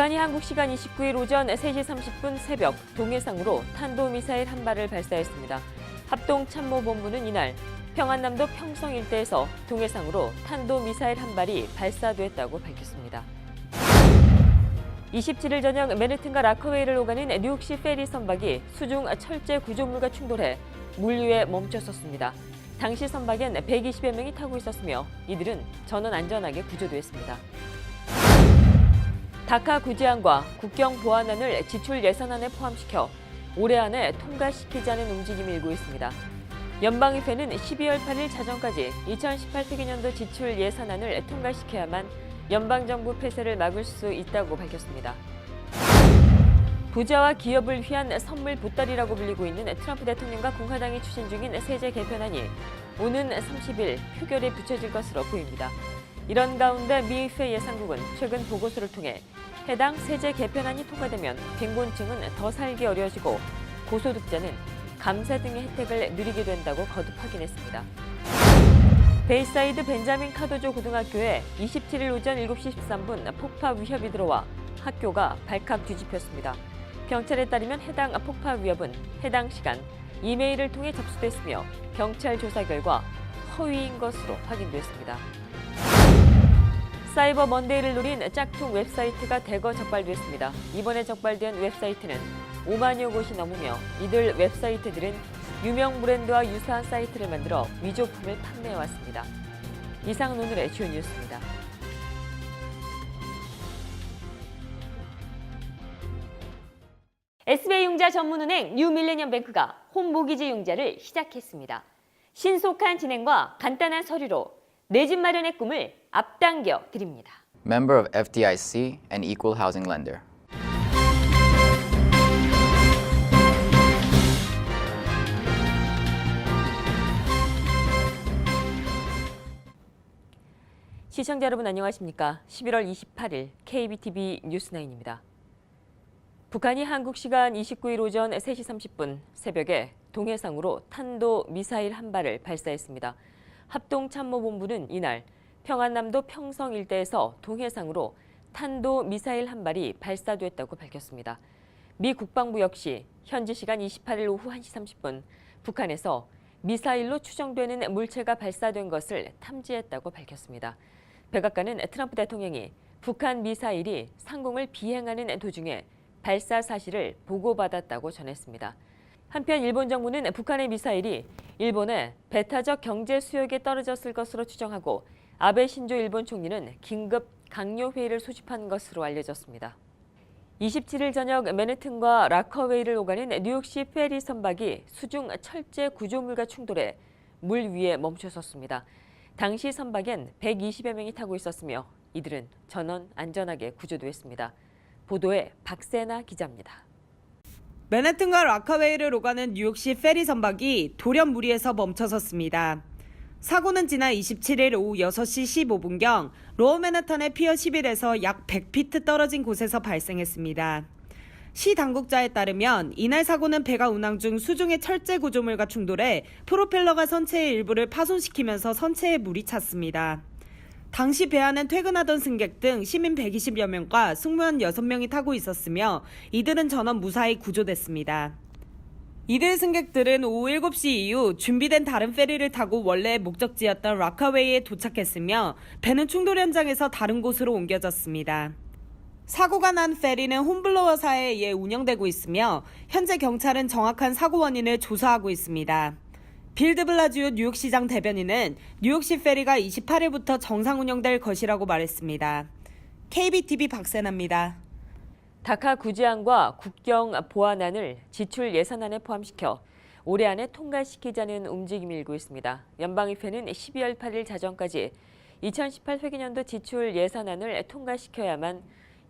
북한이 한국 시간 29일 오전 3시 30분 새벽 동해상으로 탄도미사일 한 발을 발사했습니다. 합동참모본부는 이날 평안남도 평성 일대에서 동해상으로 탄도미사일 한 발이 발사됐다고 밝혔습니다. 27일 저녁 맨해튼과 라커웨이를 오가는 뉴욕시 페리 선박이 수중 철제 구조물과 충돌해 물 위에 멈춰섰습니다. 당시 선박엔 120여 명이 타고 있었으며 이들은 전원 안전하게 구조됐습니다. 다카 구제안과 국경 보안안을 지출 예산안에 포함시켜 올해 안에 통과시키자는 움직임이 일고 있습니다. 연방의회는 12월 8일 자정까지 2018 회계년도 지출 예산안을 통과시켜야만 연방정부 폐쇄를 막을 수 있다고 밝혔습니다. 부자와 기업을 위한 선물 보따리라고 불리고 있는 트럼프 대통령과 공화당이 추진 중인 세제 개편안이 오는 30일 표결에 붙여질 것으로 보입니다. 이런 가운데 미의회 예산국은 최근 보고서를 통해 해당 세제 개편안이 통과되면 빈곤층은 더 살기 어려워지고 고소득자는 감세 등의 혜택을 누리게 된다고 거듭 확인했습니다. 베이사이드 벤자민 카도조 고등학교에 27일 오전 7시 13분 폭파 위협이 들어와 학교가 발칵 뒤집혔습니다. 경찰에 따르면 해당 폭파 위협은 해당 시간 이메일을 통해 접수됐으며 경찰 조사 결과 허위인 것으로 확인됐습니다. 사이버 먼데이를 노린 짝퉁 웹사이트가 대거 적발됐습니다. 이번에 적발된 웹사이트는 5만여 곳이 넘으며 이들 웹사이트들은 유명 브랜드와 유사한 사이트를 만들어 위조품을 판매해왔습니다. 이상은 오늘의 주요 뉴스입니다. SBI융자 전문은행 뉴밀레니엄뱅크가 홈모기지 융자를 시작했습니다. 신속한 진행과 간단한 서류로 내 집 마련의 꿈을 앞당겨 드립니다. Member of FDIC and equal housing lender. 시청자 여러분 안녕하십니까? 11월 28일 KBTV 뉴스9입니다. 북한이 한국 시간 29일 오전 3시 30분 새벽에 동해상으로 탄도 미사일 한 발을 발사했습니다. 합동참모본부는 이날 평안남도 평성 일대에서 동해상으로 탄도 미사일 한 발이 발사됐다고 밝혔습니다. 미 국방부 역시 현지 시간 28일 오후 1시 30분 북한에서 미사일로 추정되는 물체가 발사된 것을 탐지했다고 밝혔습니다. 백악관은 트럼프 대통령이 북한 미사일이 상공을 비행하는 도중에 발사 사실을 보고받았다고 전했습니다. 한편 일본 정부는 북한의 미사일이 일본의 배타적 경제 수역에 떨어졌을 것으로 추정하고 아베 신조 일본 총리는 긴급 강요회의를 소집한 것으로 알려졌습니다. 27일 저녁 맨해튼과 라커웨이를 오가는 뉴욕시 페리 선박이 수중 철제 구조물과 충돌해 물 위에 멈춰섰습니다. 당시 선박엔 120여 명이 타고 있었으며 이들은 전원 안전하게 구조됐습니다. 보도에 박세나 기자입니다. 맨해튼과 라커웨이를 오가는 뉴욕시 페리 선박이 돌연 무리에서 멈춰섰습니다. 사고는 지난 27일 오후 6시 15분경 로어 맨해튼의 피어 11에서 약 100피트 떨어진 곳에서 발생했습니다. 시 당국자에 따르면 이날 사고는 배가 운항 중 수중의 철제 구조물과 충돌해 프로펠러가 선체의 일부를 파손시키면서 선체에 물이 찼습니다. 당시 배 안엔 퇴근하던 승객 등 시민 120여 명과 승무원 6명이 타고 있었으며 이들은 전원 무사히 구조됐습니다. 이들 승객들은 오후 7시 이후 준비된 다른 페리를 타고 원래의 목적지였던 라커웨이에 도착했으며 배는 충돌 현장에서 다른 곳으로 옮겨졌습니다. 사고가 난 페리는 홈블로어사에 의해 운영되고 있으며 현재 경찰은 정확한 사고 원인을 조사하고 있습니다. 빌 드블라지오 뉴욕시장 대변인은 뉴욕시 페리가 28일부터 정상 운영될 것이라고 말했습니다. KBTV 박세나입니다. 다카 구제안과 국경 보안안을 지출 예산안에 포함시켜 올해 안에 통과시키자는 움직임이 일고 있습니다. 연방의회는 12월 8일 자정까지 2018 회계년도 지출 예산안을 통과시켜야만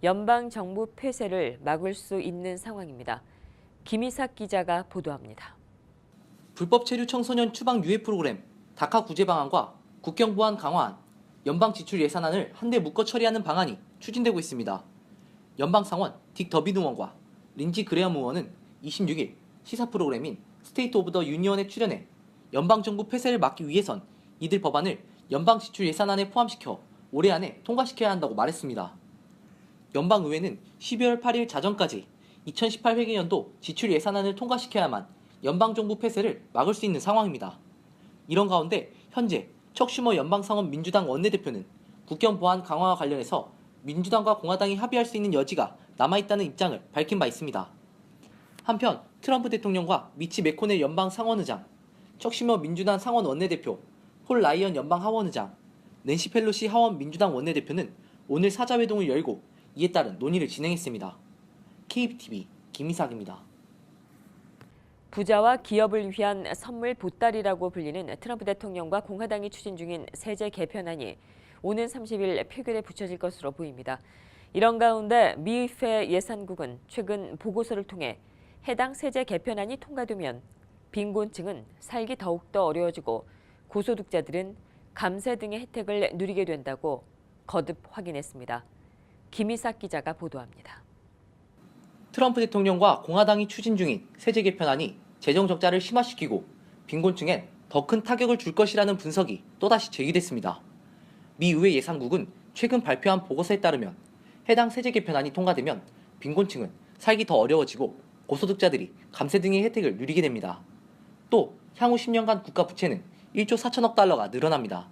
연방정부 폐쇄를 막을 수 있는 상황입니다. 김희삭 기자가 보도합니다. 불법 체류 청소년 추방 유예 프로그램, 다카 구제 방안과 국경 보안 강화안, 연방 지출 예산안을 한데 묶어 처리하는 방안이 추진되고 있습니다. 연방 상원 딕 더빈 의원과 린지 그레엄 의원은 26일 시사 프로그램인 스테이트 오브 더 유니언에 출연해 연방 정부 폐쇄를 막기 위해선 이들 법안을 연방 지출 예산안에 포함시켜 올해 안에 통과시켜야 한다고 말했습니다. 연방의회는 12월 8일 자정까지 2018 회계연도 지출 예산안을 통과시켜야만 연방정부 폐쇄를 막을 수 있는 상황입니다. 이런 가운데 현재 척 슈머 연방상원 민주당 원내대표는 국경 보안 강화와 관련해서 민주당과 공화당이 합의할 수 있는 여지가 남아있다는 입장을 밝힌 바 있습니다. 한편 트럼프 대통령과 미치 매코넬 연방 상원의장, 척 슈머 민주당 상원 원내대표, 폴 라이언 연방 하원의장, 낸시 펠로시 하원 민주당 원내대표는 오늘 사자회동을 열고 이에 따른 논의를 진행했습니다. KBTV 김이삭입니다. 부자와 기업을 위한 선물 보따리라고 불리는 트럼프 대통령과 공화당이 추진 중인 세제 개편안이 오는 30일 표결에 붙여질 것으로 보입니다. 이런 가운데 미의회 예산국은 최근 보고서를 통해 해당 세제 개편안이 통과되면 빈곤층은 살기 더욱더 어려워지고 고소득자들은 감세 등의 혜택을 누리게 된다고 거듭 확인했습니다. 김이삭 기자가 보도합니다. 트럼프 대통령과 공화당이 추진 중인 세제 개편안이 재정 적자를 심화시키고 빈곤층엔 더 큰 타격을 줄 것이라는 분석이 또다시 제기됐습니다. 미 의회 예산국은 최근 발표한 보고서에 따르면 해당 세제 개편안이 통과되면 빈곤층은 살기 더 어려워지고 고소득자들이 감세 등의 혜택을 누리게 됩니다. 또 향후 10년간 국가 부채는 1조 4천억 달러가 늘어납니다.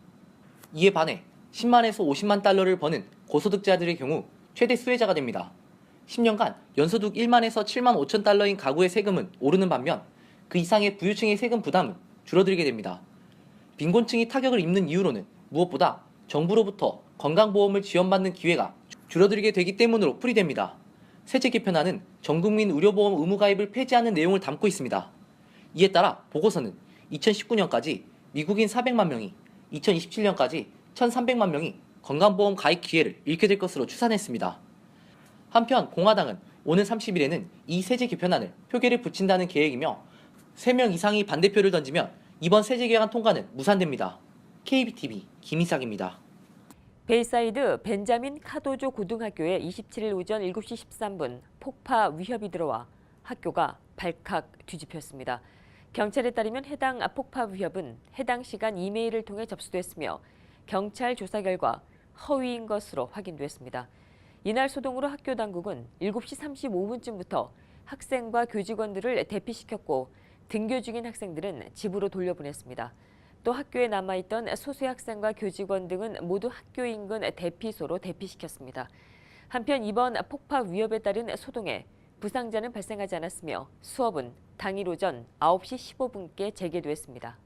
이에 반해 10만에서 50만 달러를 버는 고소득자들의 경우 최대 수혜자가 됩니다. 10년간 연소득 1만에서 7만 5천 달러인 가구의 세금은 오르는 반면 그 이상의 부유층의 세금 부담은 줄어들게 됩니다. 빈곤층이 타격을 입는 이유로는 무엇보다 정부로부터 건강보험을 지원받는 기회가 줄어들게 되기 때문으로 풀이됩니다. 세제 개편안은 전국민 의료보험 의무가입을 폐지하는 내용을 담고 있습니다. 이에 따라 보고서는 2019년까지 미국인 400만 명이 2027년까지 1,300만 명이 건강보험 가입 기회를 잃게 될 것으로 추산했습니다. 한편 공화당은 오는 30일에는 이 세제 개편안을 표결에 붙인다는 계획이며 3명 이상이 반대표를 던지면 이번 세제 개혁안 통과는 무산됩니다. KBTV 김이삭입니다. 베이사이드 벤자민 카도조 고등학교에 27일 오전 7시 13분 폭파 위협이 들어와 학교가 발칵 뒤집혔습니다. 경찰에 따르면 해당 폭파 위협은 해당 시간 이메일을 통해 접수됐으며 경찰 조사 결과 허위인 것으로 확인됐습니다. 이날 소동으로 학교 당국은 7시 35분쯤부터 학생과 교직원들을 대피시켰고 등교 중인 학생들은 집으로 돌려보냈습니다. 또 학교에 남아있던 소수 학생과 교직원 등은 모두 학교 인근 대피소로 대피시켰습니다. 한편 이번 폭파 위협에 따른 소동에 부상자는 발생하지 않았으며 수업은 당일 오전 9시 15분께 재개됐습니다.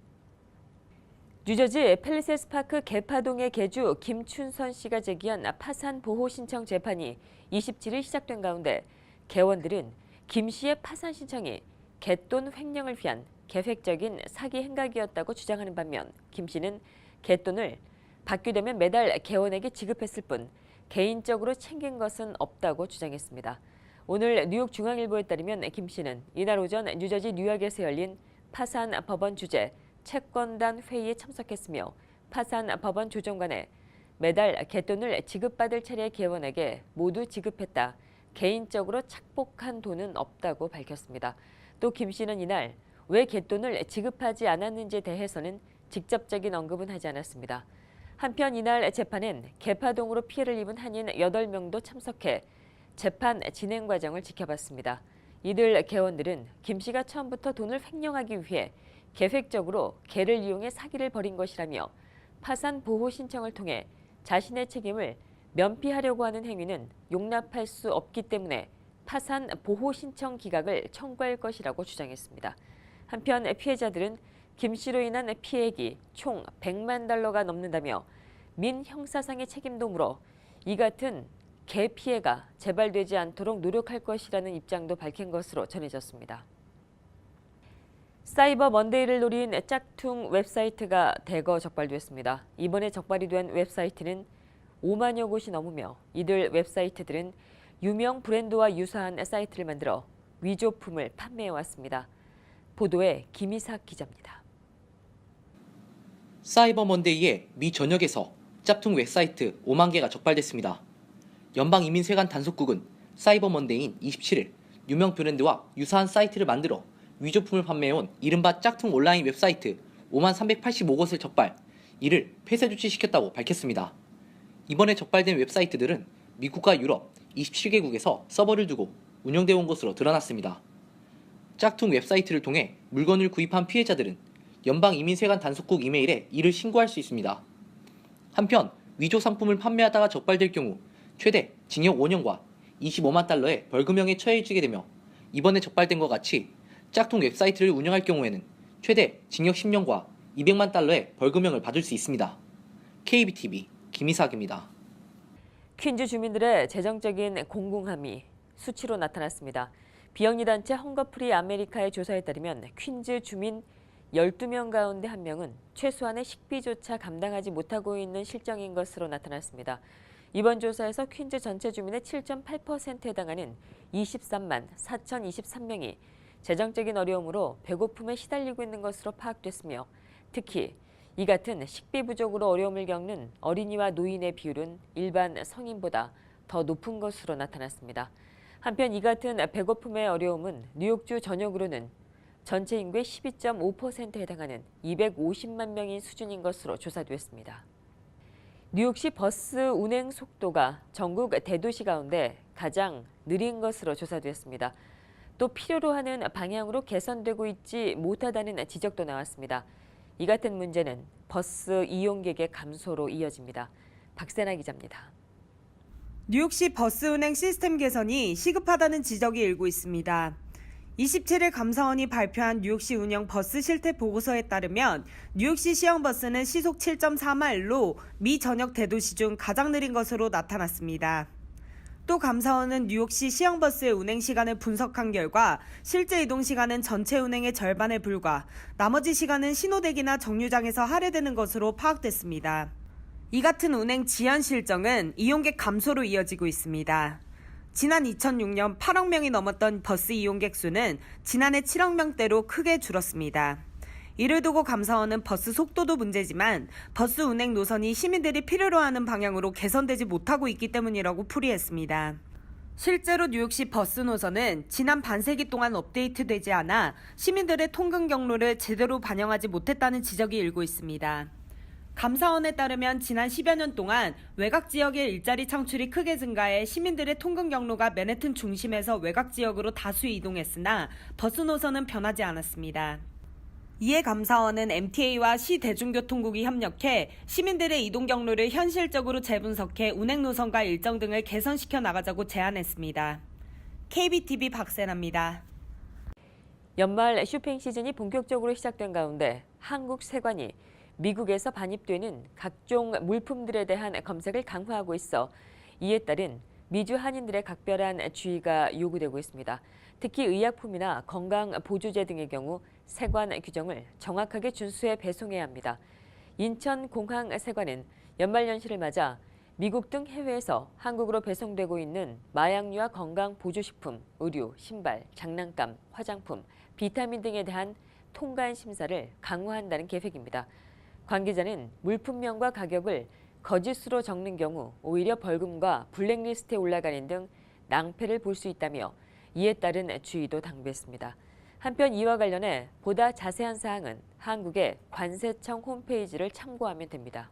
뉴저지 팰리세스 파크 개파동의 개주 김춘선 씨가 제기한 파산 보호 신청 재판이 27일 시작된 가운데 개원들은 김 씨의 파산 신청이 갯돈 횡령을 위한 계획적인 사기 행각이었다고 주장하는 반면 김 씨는 갯돈을 받게 되면 매달 개원에게 지급했을 뿐 개인적으로 챙긴 것은 없다고 주장했습니다. 오늘 뉴욕 중앙일보에 따르면 김 씨는 이날 오전 뉴저지 뉴욕에서 열린 파산 법원 주재 채권단 회의에 참석했으며 파산 법원 조정관에 매달 갯돈을 지급받을 차례의 개원에게 모두 지급했다. 개인적으로 착복한 돈은 없다고 밝혔습니다. 또 김 씨는 이날 왜 갯돈을 지급하지 않았는지에 대해서는 직접적인 언급은 하지 않았습니다. 한편 이날 재판엔 개파동으로 피해를 입은 한인 8명도 참석해 재판 진행 과정을 지켜봤습니다. 이들 개원들은 김 씨가 처음부터 돈을 횡령하기 위해 계획적으로 개를 이용해 사기를 벌인 것이라며 파산 보호 신청을 통해 자신의 책임을 면피하려고 하는 행위는 용납할 수 없기 때문에 파산 보호 신청 기각을 청구할 것이라고 주장했습니다. 한편 피해자들은 김 씨로 인한 피해액이 총 100만 달러가 넘는다며 민 형사상의 책임도 물어 이 같은 개 피해가 재발되지 않도록 노력할 것이라는 입장도 밝힌 것으로 전해졌습니다. 사이버 먼데이를 노린 짝퉁 웹사이트가 대거 적발됐습니다. 이번에 적발이 된 웹사이트는 5만여 곳이 넘으며 이들 웹사이트들은 유명 브랜드와 유사한 사이트를 만들어 위조품을 판매해왔습니다. 보도에 김이삭 기자입니다. 사이버 먼데이에 미 전역에서 짝퉁 웹사이트 5만 개가 적발됐습니다. 연방이민세관 단속국은 사이버 먼데이인 27일 유명 브랜드와 유사한 사이트를 만들어 위조품을 판매해온 이른바 짝퉁 온라인 웹사이트 5만 385곳을 적발, 이를 폐쇄 조치시켰다고 밝혔습니다. 이번에 적발된 웹사이트들은 미국과 유럽, 27개국에서 서버를 두고 운영되어 온 것으로 드러났습니다. 짝퉁 웹사이트를 통해 물건을 구입한 피해자들은 연방이민세관 단속국 이메일에 이를 신고할 수 있습니다. 한편 위조 상품을 판매하다가 적발될 경우 최대 징역 5년과 25만 달러의 벌금형에 처해지게 되며 이번에 적발된 것 같이 짝퉁 웹사이트를 운영할 경우에는 최대 징역 10년과 200만 달러의 벌금형을 받을 수 있습니다. KBTV 김희삭입니다. 퀸즈 주민들의 재정적인 공공함이 수치로 나타났습니다. 비영리단체 헝거프리 아메리카의 조사에 따르면 퀸즈 주민 12명 가운데 1명은 최소한의 식비조차 감당하지 못하고 있는 실정인 것으로 나타났습니다. 이번 조사에서 퀸즈 전체 주민의 7.8%에 해당하는 23만 4,023명이 재정적인 어려움으로 배고픔에 시달리고 있는 것으로 파악됐으며 특히 이 같은 식비 부족으로 어려움을 겪는 어린이와 노인의 비율은 일반 성인보다 더 높은 것으로 나타났습니다. 한편 이 같은 배고픔의 어려움은 뉴욕주 전역으로는 전체 인구의 12.5%에 해당하는 250만 명인 수준인 것으로 조사됐습니다. 뉴욕시 버스 운행 속도가 전국 대도시 가운데 가장 느린 것으로 조사됐습니다. 또 필요로 하는 방향으로 개선되고 있지 못하다는 지적도 나왔습니다. 이 같은 문제는 버스 이용객의 감소로 이어집니다. 박세나 기자입니다. 뉴욕시 버스 운행 시스템 개선이 시급하다는 지적이 일고 있습니다. 27일 감사원이 발표한 뉴욕시 운영 버스 실태 보고서에 따르면 뉴욕시 시형버스는 시속 7.4마일로 미 전역 대도시 중 가장 느린 것으로 나타났습니다. 또 감사원은 뉴욕시 시형버스의 운행 시간을 분석한 결과 실제 이동 시간은 전체 운행의 절반에 불과, 나머지 시간은 신호대기나 정류장에서 할애되는 것으로 파악됐습니다. 이 같은 운행 지연 실정은 이용객 감소로 이어지고 있습니다. 지난 2006년 8억 명이 넘었던 버스 이용객 수는 지난해 7억 명대로 크게 줄었습니다. 이를 두고 감사원은 버스 속도도 문제지만 버스 운행 노선이 시민들이 필요로 하는 방향으로 개선되지 못하고 있기 때문이라고 풀이했습니다. 실제로 뉴욕시 버스 노선은 지난 반세기 동안 업데이트되지 않아 시민들의 통근 경로를 제대로 반영하지 못했다는 지적이 일고 있습니다. 감사원에 따르면 지난 10여 년 동안 외곽 지역의 일자리 창출이 크게 증가해 시민들의 통근 경로가 맨해튼 중심에서 외곽 지역으로 다수 이동했으나 버스 노선은 변하지 않았습니다. 이에 감사원은 MTA와 시 대중교통국이 협력해 시민들의 이동 경로를 현실적으로 재분석해 운행 노선과 일정 등을 개선시켜 나가자고 제안했습니다. KBTV 박세나입니다. 연말 쇼핑 시즌이 본격적으로 시작된 가운데 한국 세관이 미국에서 반입되는 각종 물품들에 대한 검색을 강화하고 있어 이에 따른 미주 한인들의 각별한 주의가 요구되고 있습니다. 특히 의약품이나 건강보조제 등의 경우 세관 규정을 정확하게 준수해 배송해야 합니다. 인천공항세관은 연말연시를 맞아 미국 등 해외에서 한국으로 배송되고 있는 마약류와 건강보조식품, 의류, 신발, 장난감, 화장품, 비타민 등에 대한 통관 심사를 강화한다는 계획입니다. 관계자는 물품명과 가격을 거짓으로 적는 경우 오히려 벌금과 블랙리스트에 올라가는 등 낭패를 볼 수 있다며 이에 따른 주의도 당부했습니다. 한편 이와 관련해 보다 자세한 사항은 한국의 관세청 홈페이지를 참고하면 됩니다.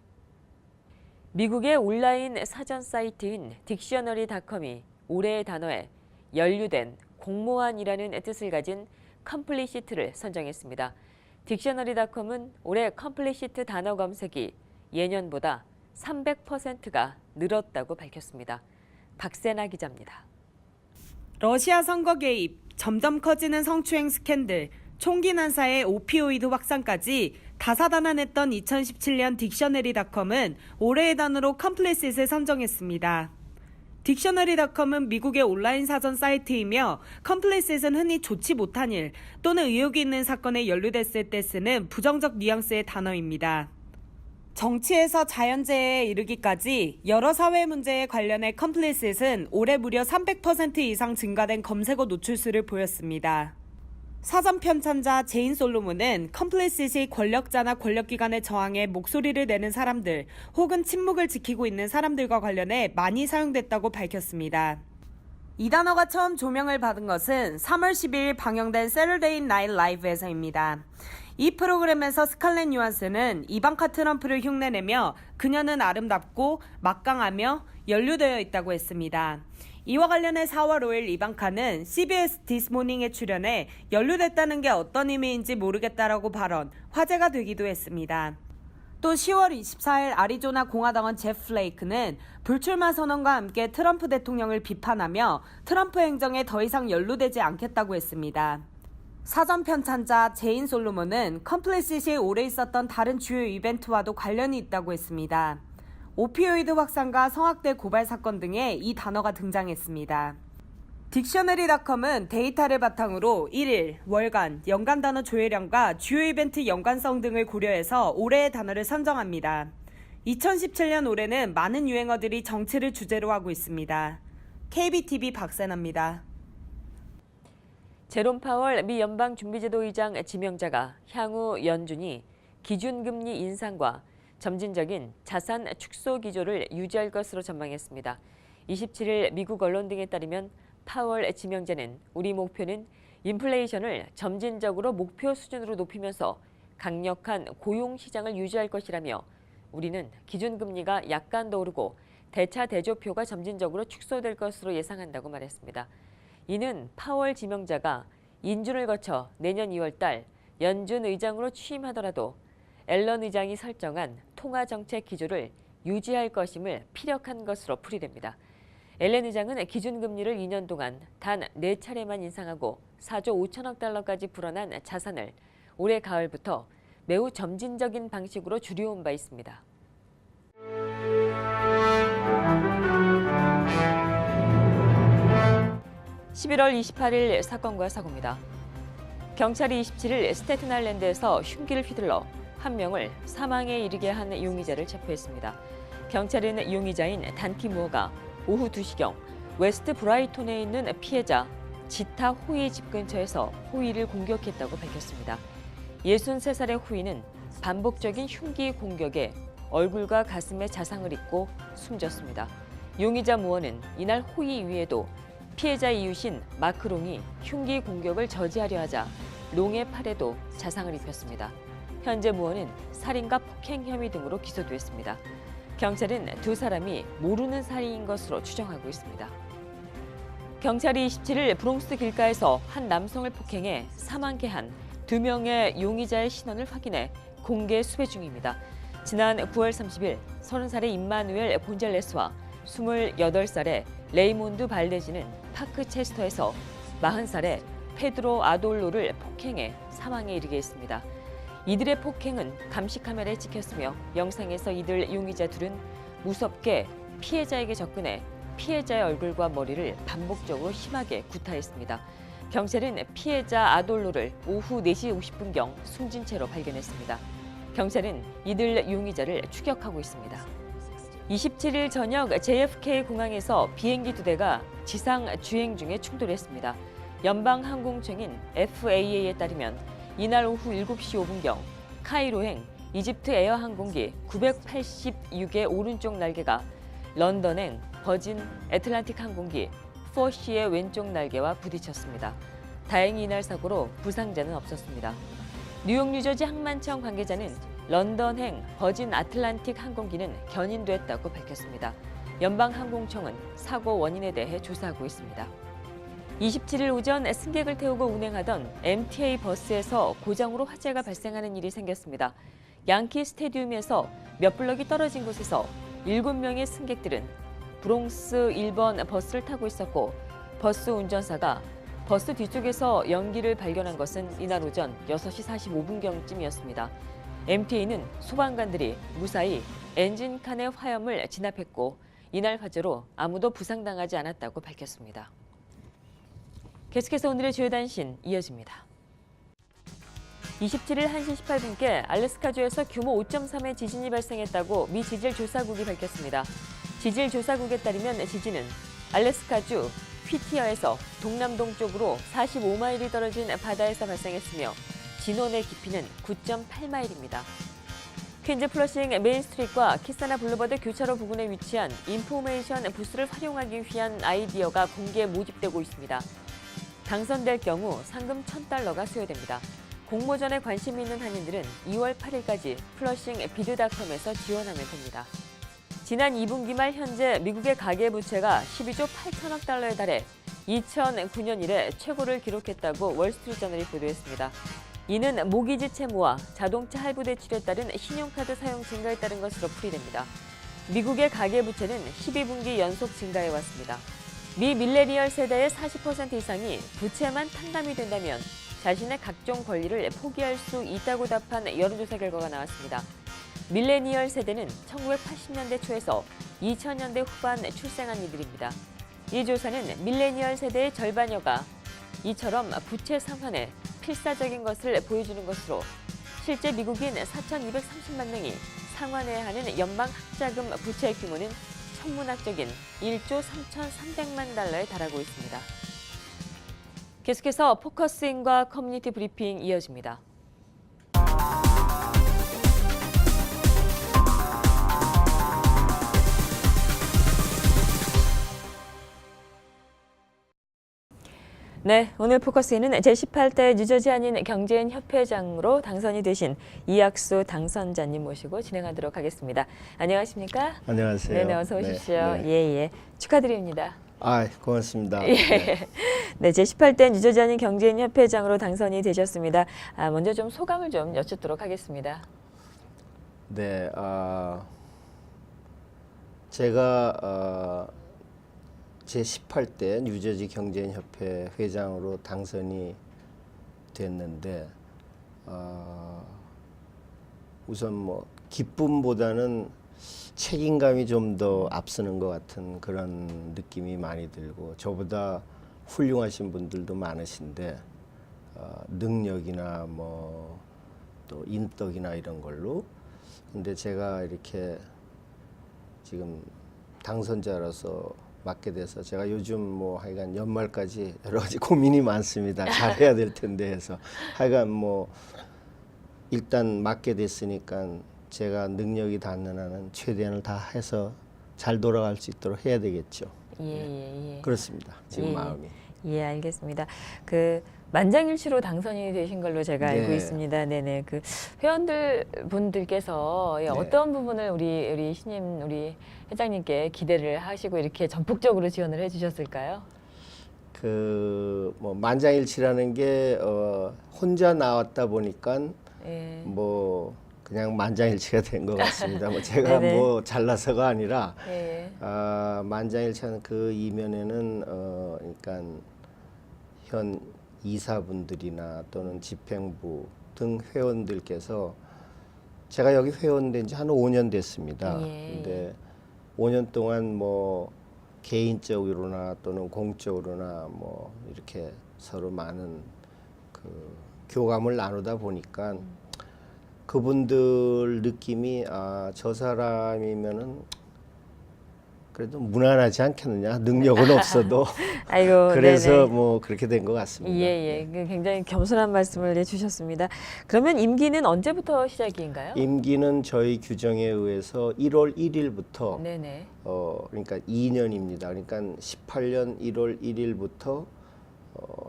미국의 온라인 사전 사이트인 딕셔너리닷컴이 올해의 단어에 연루된, 공모한이라는 뜻을 가진 컴플리시트를 선정했습니다. 딕셔너리닷컴은 올해 컴플리시트 단어 검색이 예년보다 300%가 늘었다고 밝혔습니다. 박세나 기자입니다. 러시아 선거 개입, 점점 커지는 성추행 스캔들, 총기 난사의 오피오이드 확산까지 다사다난했던 2017년 딕셔너리닷컴은 올해의 단어로 컴플리시트를 선정했습니다. 딕셔너리닷컴은 미국의 온라인 사전 사이트이며 컴플리시트는 흔히 좋지 못한 일 또는 의혹이 있는 사건에 연루됐을 때 쓰는 부정적 뉘앙스의 단어입니다. 정치에서 자연재해에 이르기까지 여러 사회 문제에 관련해 컴플리시트는 올해 무려 300% 이상 증가된 검색어 노출수를 보였습니다. 사전 편찬자 제인 솔로몬은 컴플리시트의 권력자나 권력기관에 저항해 목소리를 내는 사람들 혹은 침묵을 지키고 있는 사람들과 관련해 많이 사용됐다고 밝혔습니다. 이 단어가 처음 조명을 받은 것은 3월 12일 방영된 Saturday Night Live에서입니다. 이 프로그램에서 스칼렛 요한슨은 이방카 트럼프를 흉내내며 그녀는 아름답고 막강하며 연루되어 있다고 했습니다. 이와 관련해 4월 5일 이방카는 CBS 디스모닝에 출연해 연루됐다는 게 어떤 의미인지 모르겠다라고 발언, 화제가 되기도 했습니다. 또 10월 24일 아리조나 공화당원 제프 플레이크는 불출마 선언과 함께 트럼프 대통령을 비판하며 트럼프 행정에 더 이상 연루되지 않겠다고 했습니다. 사전 편찬자 제인 솔로몬은 컴플리시시에 오래 있었던 다른 주요 이벤트와도 관련이 있다고 했습니다. 오피오이드 확산과 성학대 고발 사건 등에 이 단어가 등장했습니다. 딕셔너리닷컴은 데이터를 바탕으로 1일, 월간, 연간 단어 조회량과 주요 이벤트 연관성 등을 고려해서 올해의 단어를 선정합니다. 2017년 올해는 많은 유행어들이 정치를 주제로 하고 있습니다. KBTV 박세나입니다. 제롬 파월 미 연방준비제도 의장 지명자가 향후 연준이 기준금리 인상과 점진적인 자산 축소 기조를 유지할 것으로 전망했습니다. 27일 미국 언론 등에 따르면 파월 지명자는 우리 목표는 인플레이션을 점진적으로 목표 수준으로 높이면서 강력한 고용 시장을 유지할 것이라며 우리는 기준금리가 약간 더 오르고 대차 대조표가 점진적으로 축소될 것으로 예상한다고 말했습니다. 이는 파월 지명자가 인준을 거쳐 내년 2월 달 연준 의장으로 취임하더라도 앨런 의장이 설정한 통화정책 기조를 유지할 것임을 피력한 것으로 풀이됩니다. 앨런 의장은 기준금리를 2년 동안 단 4차례만 인상하고 4조 5천억 달러까지 불어난 자산을 올해 가을부터 매우 점진적인 방식으로 줄여온 바 있습니다. (11월 28일) 사건과 사고입니다. 경찰이 27일 스태튼 아일랜드에서 흉기를 휘둘러 한 명을 사망에 이르게 한 용의자를 체포했습니다. 경찰은 용의자인 단티 무어가 오후 2시경 웨스트 브라이톤에 있는 피해자 지타 호이 집 근처에서 호이를 공격했다고 밝혔습니다. 63살의 호이는 반복적인 흉기 공격에 얼굴과 가슴에 자상을 입고 숨졌습니다. 용의자 무어는 이날 호이 위에도 피해자 이웃인 마크롱이 흉기 공격을 저지하려 하자 롱의 팔에도 자상을 입혔습니다. 현재 무어는 살인과 폭행 혐의 등으로 기소됐습니다. 경찰은 두 사람이 모르는 사이인 것으로 추정하고 있습니다. 경찰이 27일 브롱스 길가에서 한 남성을 폭행해 사망케 한 2명의 용의자의 신원을 확인해 공개 수배 중입니다. 지난 9월 30일 30살의 임마누엘 곤잘레스와 28살의 레이몬드 발데지는 파크 체스터에서 40살의 페드로 아돌로를 폭행해 사망에 이르게 했습니다. 이들의 폭행은 감시 카메라에 찍혔으며 영상에서 이들 용의자 둘은 무섭게 피해자에게 접근해 피해자의 얼굴과 머리를 반복적으로 심하게 구타했습니다. 경찰은 피해자 아돌로를 오후 4시 50분경 숨진 채로 발견했습니다. 경찰은 이들 용의자를 추격하고 있습니다. 27일 저녁 JFK 공항에서 비행기 2대가 지상 주행 중에 충돌했습니다. 연방항공청인 FAA에 따르면 이날 오후 7시 5분경 카이로행 이집트 에어 항공기 986의 오른쪽 날개가 런던행 버진 애틀란틱 항공기 4C의 왼쪽 날개와 부딪혔습니다. 다행히 이날 사고로 부상자는 없었습니다. 뉴욕 뉴저지 항만청 관계자는 런던행 버진 아틀란틱 항공기는 견인됐다고 밝혔습니다. 연방항공청은 사고 원인에 대해 조사하고 있습니다. 27일 오전 승객을 태우고 운행하던 MTA 버스에서 고장으로 화재가 발생하는 일이 생겼습니다. 양키 스테디움에서 몇 블럭이 떨어진 곳에서 7명의 승객들은 브롱스 1번 버스를 타고 있었고 버스 운전사가 버스 뒤쪽에서 연기를 발견한 것은 이날 오전 6시 45분경쯤이었습니다. MTA는 소방관들이 무사히 엔진칸의 화염을 진압했고 이날 화재로 아무도 부상당하지 않았다고 밝혔습니다. 계속해서 오늘의 주요 단신 이어집니다. 27일 1시 18분께 알래스카주에서 규모 5.3의 지진이 발생했다고 미 지질조사국이 밝혔습니다. 지질조사국에 따르면 지진은 알래스카주 휘티어에서 동남동쪽으로 45마일이 떨어진 바다에서 발생했으며 진원의 깊이는 9.8마일입니다. 퀸즈 플러싱 메인스트리트과 키사나 블루버드 교차로 부근에 위치한 인포메이션 부스를 활용하기 위한 아이디어가 공개에 모집되고 있습니다. 당선될 경우 상금 $1,000가 수여됩니다. 공모전에 관심 있는 한인들은 2월 8일까지 플러싱비드닷컴에서 지원하면 됩니다. 지난 2분기 말 현재 미국의 가계부채가 12조 8천억 달러에 달해 2009년 이래 최고를 기록했다고 월스트리트저널이 보도했습니다. 이는 모기지 채무와 자동차 할부 대출에 따른 신용카드 사용 증가에 따른 것으로 풀이됩니다. 미국의 가계부채는 12분기 연속 증가해왔습니다. 미 밀레니얼 세대의 40% 이상이 부채만 탕감이 된다면 자신의 각종 권리를 포기할 수 있다고 답한 여론조사 결과가 나왔습니다. 밀레니얼 세대는 1980년대 초에서 2000년대 후반 출생한 이들입니다. 이 조사는 밀레니얼 세대의 절반여가 이처럼 부채 상환에 필사적인 것을 보여주는 것으로 실제 미국인 4,230만 명이 상환해야 하는 연방 학자금 부채 규모는 천문학적인 1조 3,300만 달러에 달하고 있습니다. 계속해서 포커스인과 커뮤니티 브리핑 이어집니다. 네, 오늘 포커스에는 제18대 뉴저지 한인 경제인 협회장으로 당선이 되신 이학수 당선자님 모시고 진행하도록 하겠습니다. 안녕하십니까? 안녕하세요. 네, 어서 오십시오. 네. 예. 축하드립니다. 아, 고맙습니다. 예. 네, 제18대 뉴저지 한인 경제인 협회장으로 당선이 되셨습니다. 먼저 좀 소감을 좀 여쭙도록 하겠습니다. 네, 제가 제18대 뉴저지 경제인협회 회장으로 당선이 됐는데 우선 뭐 기쁨보다는 책임감이 좀 더 앞서는 것 같은 그런 느낌이 많이 들고 저보다 훌륭하신 분들도 많으신데 능력이나 뭐 또 인덕이나 이런 걸로 근데 제가 이렇게 지금 당선자로서 맡게 돼서 제가 요즘 뭐 하여간 연말까지 여러 가지 고민이 많습니다. 잘해야 될 텐데 해서 하여간 뭐 일단 맡게 됐으니까 제가 능력이 닿는 한은 최대한을 다 해서 잘 돌아갈 수 있도록 해야 되겠죠. 예. 그렇습니다. 지금 예. 마음이. 예, 알겠습니다. 만장일치로 당선이 되신 걸로 제가 알고 네. 있습니다. 네네. 회원들 분들께서 네. 어떤 부분을 우리 신임 우리 회장님께 기대를 하시고 이렇게 전폭적으로 지원을 해주셨을까요? 뭐 만장일치라는 게 혼자 나왔다 보니까 예. 뭐 그냥 만장일치가 된 것 같습니다. 뭐 제가 네네. 뭐 잘나서가 아니라 예. 만장일치한 그 이면에는 그러니까 현 이사분들이나 또는 집행부 등 회원들께서 제가 여기 회원된 지 한 5년 됐습니다. 예. 근데 5년 동안 뭐 개인적으로나 또는 공적으로나 뭐 이렇게 서로 많은 교감을 나누다 보니까 그분들 느낌이 저 사람이면은 그래도 무난하지 않겠느냐 능력은 없어도 아이고. 그래서 네네. 뭐 그렇게 된 것 같습니다. 예. 굉장히 겸손한 말씀을 해주셨습니다. 그러면 임기는 언제부터 시작인가요? 임기는 저희 규정에 의해서 1월 1일부터 네네. 그러니까 2년입니다. 그러니까 18년 1월 1일부터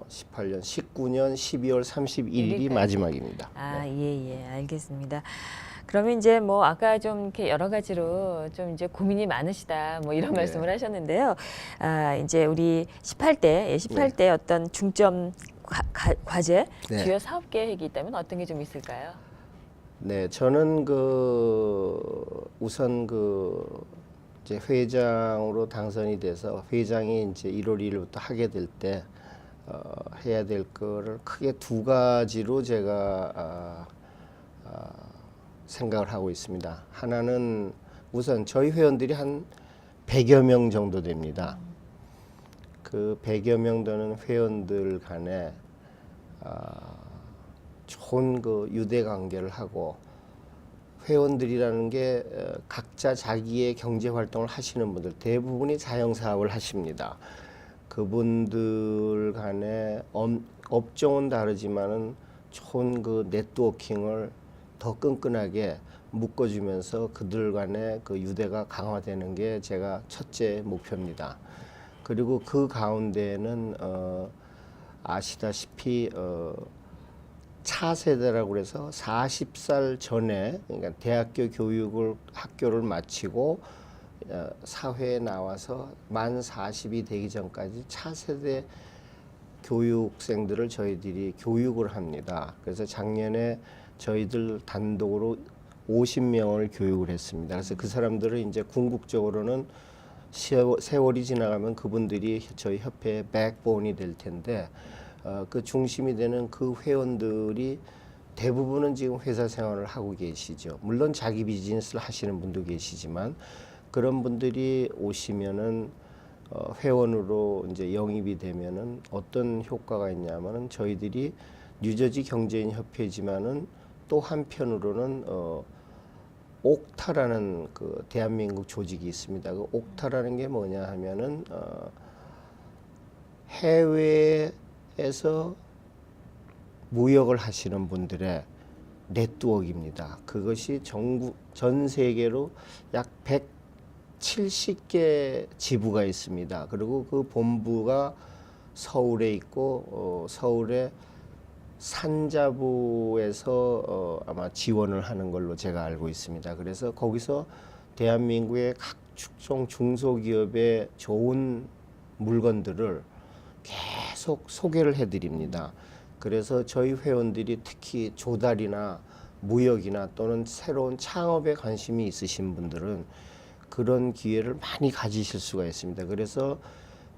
18년 19년 12월 31일이 일일까지. 마지막입니다. 예, 알겠습니다. 그러면 이제 뭐 아까 좀 이렇게 여러 가지로 좀 이제 고민이 많으시다 뭐 이런 네. 말씀을 하셨는데요. 이제 우리 18대 어떤 중점 과제, 네. 주요 사업 계획이 있다면 어떤 게 좀 있을까요? 네, 저는 우선 이제 회장으로 당선이 돼서 회장이 이제 1월 1일부터 하게 될 때 해야 될 거를 크게 두 가지로 제가 생각을 하고 있습니다. 하나는 우선 저희 회원들이 한 100여 명 정도 됩니다. 그 100여 명 되는 회원들 간에 좋은 유대 관계를 하고 회원들이라는 게 각자 자기의 경제 활동을 하시는 분들 대부분이 자영 사업을 하십니다. 그분들 간에 업종은 다르지만은 좋은 네트워킹을 더 끈끈하게 묶어주면서 그들 간의 유대가 강화되는 게 제가 첫째 목표입니다. 그리고 그 가운데에는 아시다시피 차세대라고 그래서 40살 전에 그러니까 학교를 마치고 사회에 나와서 만 40이 되기 전까지 차세대 교육생들을 저희들이 교육을 합니다. 그래서 작년에 저희들 단독으로 50명을 교육을 했습니다. 그래서 그 사람들은 이제 궁극적으로는 세월이 지나가면 그분들이 저희 협회의 백본이 될 텐데 그 중심이 되는 그 회원들이 대부분은 지금 회사 생활을 하고 계시죠. 물론 자기 비즈니스를 하시는 분도 계시지만 그런 분들이 오시면은 회원으로 이제 영입이 되면은 어떤 효과가 있냐면은 저희들이 뉴저지 경제인 협회지만은 또 한편으로는 옥타라는 그 대한민국 조직이 있습니다. 그 옥타라는 게 뭐냐 하면은 해외에서 무역을 하시는 분들의 네트워크입니다. 그것이 전 세계로 약 170개 지부가 있습니다. 그리고 그 본부가 서울에 있고 서울의 산자부에서 아마 지원을 하는 걸로 제가 알고 있습니다. 그래서 거기서 대한민국의 각 축성 중소기업의 좋은 물건들을 계속 소개를 해드립니다. 그래서 저희 회원들이 특히 조달이나 무역이나 또는 새로운 창업에 관심이 있으신 분들은 그런 기회를 많이 가지실 수가 있습니다. 그래서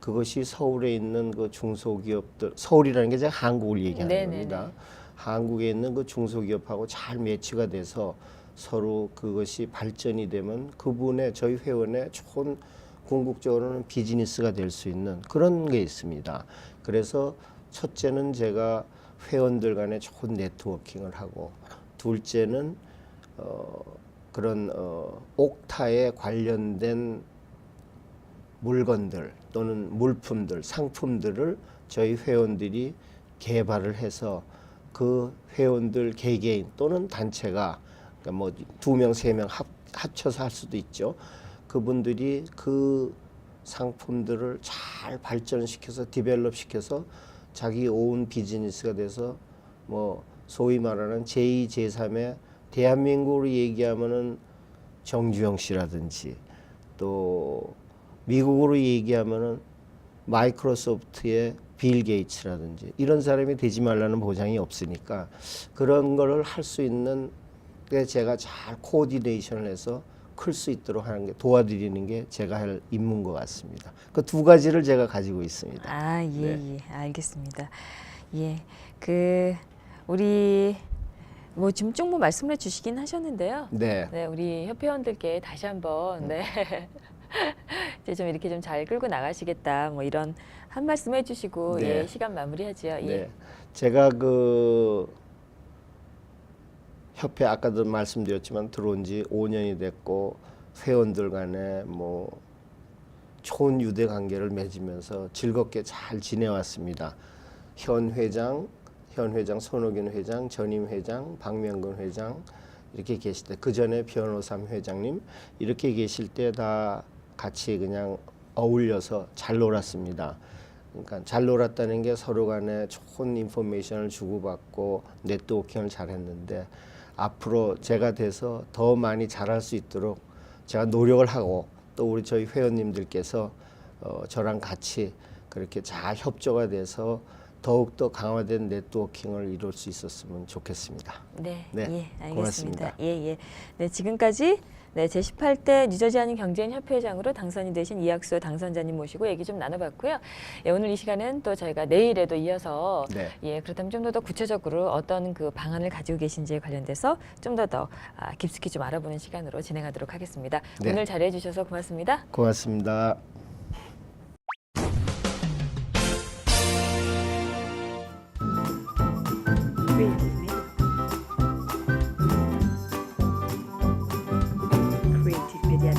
그것이 서울에 있는 그 중소기업들, 서울이라는 게 제가 한국을 얘기하는 네네네. 겁니다. 한국에 있는 그 중소기업하고 잘 매치가 돼서 서로 그것이 발전이 되면 그분의 저희 회원의 좋은 궁극적으로는 비즈니스가 될 수 있는 그런 게 있습니다. 그래서 첫째는 제가 회원들 간에 좋은 네트워킹을 하고 둘째는 그런 옥타에 관련된 물건들 또는 물품들, 상품들을 저희 회원들이 개발을 해서 그 회원들 개개인 또는 단체가 그러니까 뭐 2명, 3명 합쳐서 할 수도 있죠. 그분들이 그 상품들을 잘 발전시켜서 디벨롭 시켜서 자기 오운 비즈니스가 돼서 뭐 소위 말하는 제2, 제3의 대한민국으로 얘기하면은 정주영 씨라든지 또 미국으로 얘기하면은 마이크로소프트의 빌 게이츠라든지 이런 사람이 되지 말라는 보장이 없으니까 그런 거를 할 수 있는 게 제가 잘 코디네이션을 해서 클 수 있도록 하는 게 도와드리는 게 제가 할 임무인 것 같습니다. 그 두 가지를 제가 가지고 있습니다. 아, 예, 네. 예, 알겠습니다. 예, 그 우리 뭐 지금 쭉 뭐 말씀을 해주시긴 하셨는데요. 네. 네, 우리 협회원들께 다시 한번 네. 이제 좀 이렇게 좀 잘 끌고 나가시겠다 뭐 이런 한 말씀 해주시고 네. 예, 시간 마무리하죠. 예. 네. 제가 그 협회 아까도 말씀드렸지만 들어온 지 5년이 됐고 회원들 간에 뭐 좋은 유대 관계를 맺으면서 즐겁게 잘 지내왔습니다. 현 회장 손호균 회장, 전임 회장, 박명근 회장 이렇게 계실 때 그 전에 변호삼 회장님 이렇게 계실 때 다 같이 그냥 어울려서 잘 놀았습니다. 그러니까 잘 놀았다는 게 서로 간에 좋은 인포메이션을 주고받고 네트워킹을 잘했는데 앞으로 제가 돼서 더 많이 잘할 수 있도록 제가 노력을 하고 또 우리 저희 회원님들께서 저랑 같이 그렇게 잘 협조가 돼서 더욱더 강화된 네트워킹을 이룰 수 있었으면 좋겠습니다. 네, 네, 예, 알겠습니다. 고맙습니다. 예, 예. 네, 지금까지 네, 제18대 뉴저지 한인 경제인 협회장으로 당선이 되신 이학수 당선자님 모시고 얘기 좀 나눠봤고요. 예, 오늘 이 시간은 또 저희가 내일에도 이어서 네. 예, 그렇다면 좀 더 구체적으로 어떤 그 방안을 가지고 계신지에 관련돼서 좀 더 깊숙이 좀 알아보는 시간으로 진행하도록 하겠습니다. 네. 오늘 자리해 주셔서 고맙습니다. 고맙습니다. Creative Media.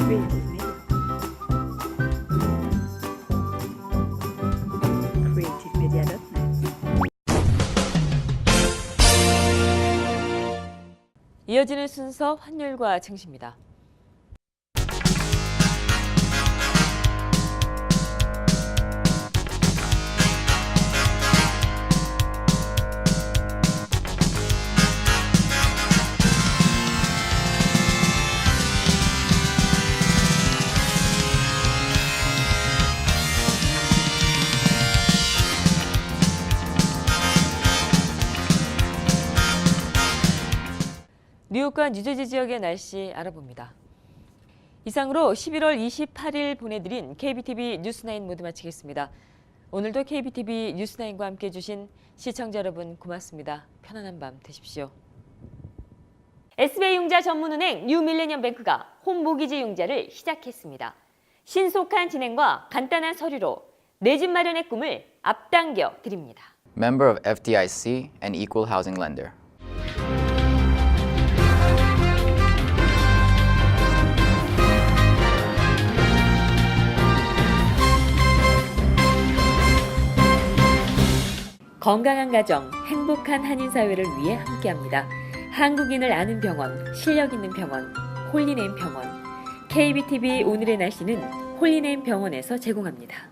creativemedia.net. 이어지는 순서 환율과 증시입니다. 뉴욕과 뉴저지 지역의 날씨 알아봅니다. 이상으로 11월 28일 보내드린 KBTV 뉴스9 모두 마치겠습니다. 오늘도 KBTV 뉴스9과 함께해 주신 시청자 여러분 고맙습니다. 편안한 밤 되십시오. SBI융자 전문은행 뉴밀레니엄뱅크가 홈모기지 융자를 시작했습니다. 신속한 진행과 간단한 서류로 내 집 마련의 꿈을 앞당겨 드립니다. Member of FDIC and equal housing lender. 건강한 가정, 행복한 한인사회를 위해 함께합니다. 한국인을 아는 병원, 실력 있는 병원, 홀리네임 병원. KBTV 오늘의 날씨는 홀리네임 병원에서 제공합니다.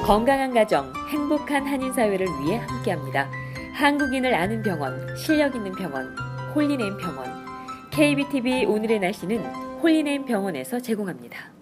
건강한 가정, 행복한 한인사회를 위해 함께합니다. 한국인을 아는 병원, 실력 있는 병원, 홀리네임 병원. KBTV 오늘의 날씨는 홀리네임 병원에서 제공합니다.